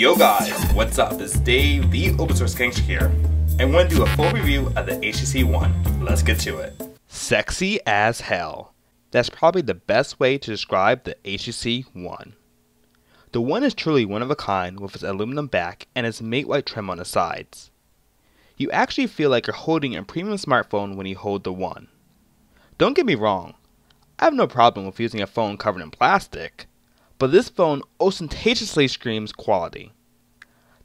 Yo guys, what's up? It's Dave, the open source gangster here, and want to do a full review of the HTC One. Let's get to it. Sexy as hell. That's probably the best way to describe the HTC One. The One is truly one of a kind with its aluminum back and its matte white trim on the sides. You actually feel like you're holding a premium smartphone when you hold the One. Don't get me wrong, I have no problem with using a phone covered in plastic, but this phone ostentatiously screams quality.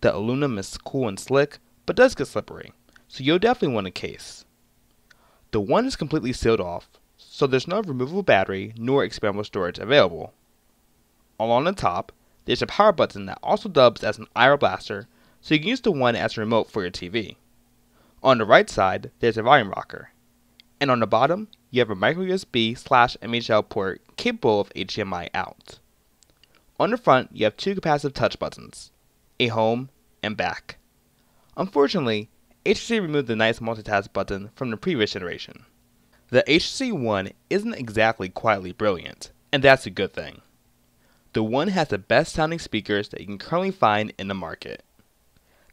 The aluminum is cool and slick, but does get slippery, so you'll definitely want a case. The One is completely sealed off, so there's no removable battery nor expandable storage available. Along the top, there's a power button that also dubs as an IR blaster, so you can use the One as a remote for your TV. On the right side, there's a volume rocker, and on the bottom, you have a micro USB/MHL port capable of HDMI out. On the front, you have two capacitive touch buttons, a home and back. Unfortunately, HTC removed the nice multitask button from the previous generation. The HTC One isn't exactly quietly brilliant, and that's a good thing. The One has the best sounding speakers that you can currently find in the market.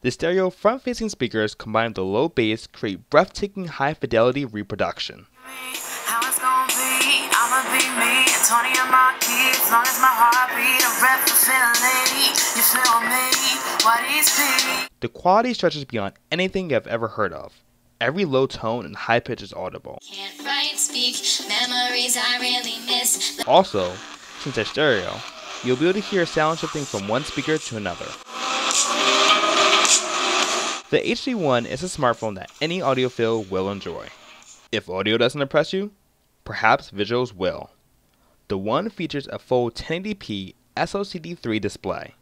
The stereo front-facing speakers combined with the low bass create breathtaking high-fidelity reproduction. The quality stretches beyond anything you've ever heard of. Every low tone and high pitch is audible. Can't write, speak, memories I really miss. Also, since they're stereo, you'll be able to hear sound shifting from one speaker to another. The HTC One is a smartphone that any audiophile will enjoy. If audio doesn't impress you, perhaps visuals will. The One features a full 1080p SOCD3 display.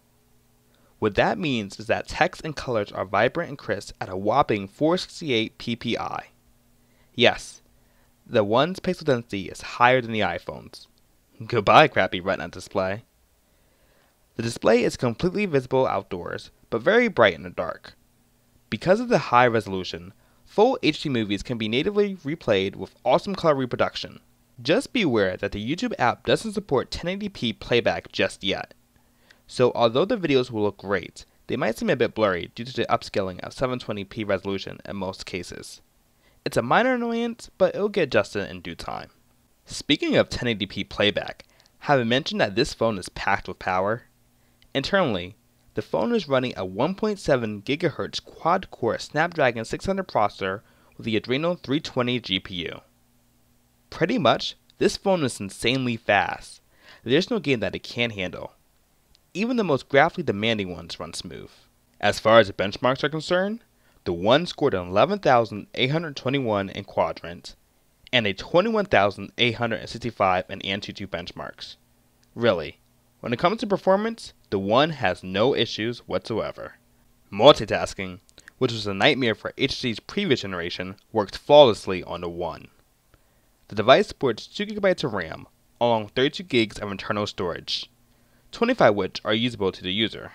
What that means is that text and colors are vibrant and crisp at a whopping 468 ppi. Yes, the One's pixel density is higher than the iPhone's. Goodbye, crappy Retina display. The display is completely visible outdoors, but very bright in the dark. Because of the high resolution, full HD movies can be natively replayed with awesome color reproduction. Just be aware that the YouTube app doesn't support 1080p playback just yet. So although the videos will look great, they might seem a bit blurry due to the upscaling of 720p resolution in most cases. It's a minor annoyance, but it'll get adjusted in due time. Speaking of 1080p playback, have I mentioned that this phone is packed with power? Internally, the phone is running a 1.7 GHz quad-core Snapdragon 600 processor with the Adreno 320 GPU. Pretty much, this phone is insanely fast. There's no game that it can't handle. Even the most graphically demanding ones run smooth. As far as the benchmarks are concerned, the One scored an 11,821 in Quadrant and a 21,865 in Antutu benchmarks. Really, when it comes to performance, the One has no issues whatsoever. Multitasking, which was a nightmare for HTC's previous generation, worked flawlessly on the One. The device supports 2GB of RAM, along with 32GB of internal storage, 25 which are usable to the user.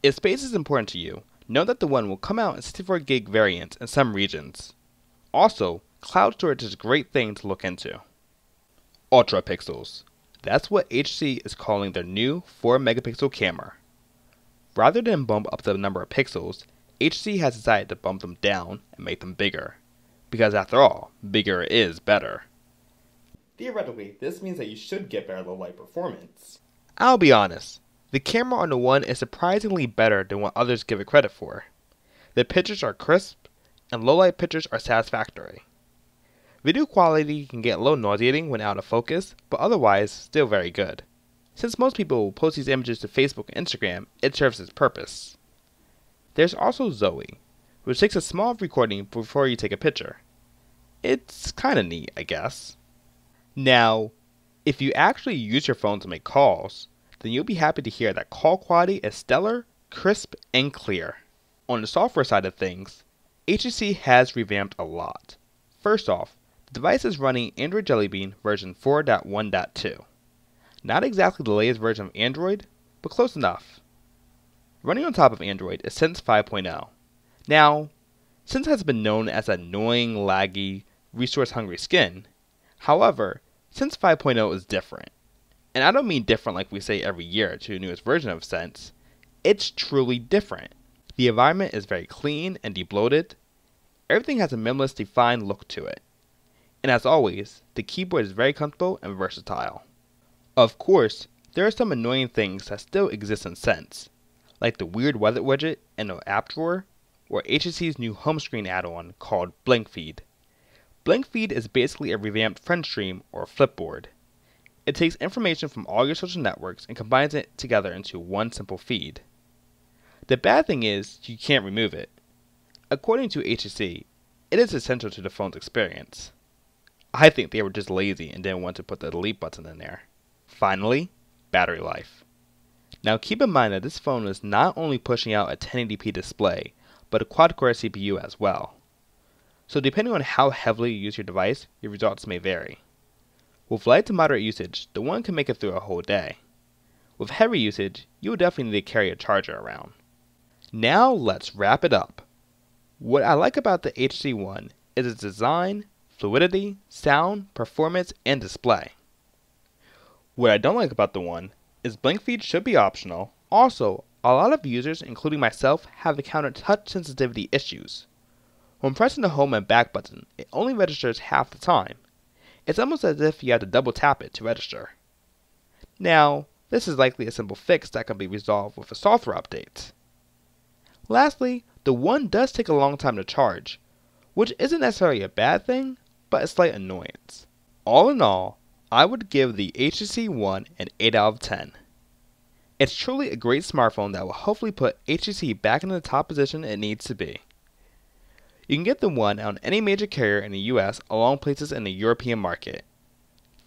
If space is important to you, know that the One will come out in 64GB variants in some regions. Also, cloud storage is a great thing to look into. Ultrapixels. That's what HTC is calling their new 4-megapixel camera. Rather than bump up the number of pixels, HTC has decided to bump them down and make them bigger. Because after all, bigger is better. Theoretically, this means that you should get better low-light performance. I'll be honest, the camera on the One is surprisingly better than what others give it credit for. The pictures are crisp, and low-light pictures are satisfactory. Video quality can get a little nauseating when out of focus, but otherwise still very good. Since most people will post these images to Facebook and Instagram, it serves its purpose. There's also Zoe, which takes a small recording before you take a picture. It's kinda neat, I guess. Now, if you actually use your phone to make calls, then you'll be happy to hear that call quality is stellar, crisp, and clear. On the software side of things, HTC has revamped a lot. First off, the device is running Android Jelly Bean version 4.1.2. Not exactly the latest version of Android, but close enough. Running on top of Android is Sense 5.0. Now, Sense has been known as annoying, laggy, resource-hungry skin. However, Sense 5.0 is different. And I don't mean different like we say every year to the newest version of Sense. It's truly different. The environment is very clean and debloated. Everything has a minimalist defined look to it. And as always, the keyboard is very comfortable and versatile. Of course, there are some annoying things that still exist in Sense, like the weird weather widget in the app drawer, or HTC's new home screen add-on called Blinkfeed. Blinkfeed is basically a revamped friend stream or flipboard. It takes information from all your social networks and combines it together into one simple feed. The bad thing is, you can't remove it. According to HTC, it is essential to the phone's experience. I think they were just lazy and didn't want to put the delete button in there. Finally, battery life. Now keep in mind that this phone is not only pushing out a 1080p display, but a quad-core CPU as well. So depending on how heavily you use your device, your results may vary. With light to moderate usage, the One can make it through a whole day. With heavy usage, you will definitely need to carry a charger around. Now let's wrap it up. What I like about the HTC One is its design, fluidity, sound, performance, and display. What I don't like about the One is Blinkfeed should be optional. Also, a lot of users, including myself, have encountered touch sensitivity issues. When pressing the home and back button, it only registers half the time. It's almost as if you have to double tap it to register. Now, this is likely a simple fix that can be resolved with a software update. Lastly, the One does take a long time to charge, which isn't necessarily a bad thing, but a slight annoyance. All in all, I would give the HTC One an 8 out of 10. It's truly a great smartphone that will hopefully put HTC back in the top position it needs to be. You can get the One on any major carrier in the US along with places in the European market.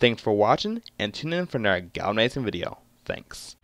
Thanks for watching and tune in for another galvanizing video. Thanks.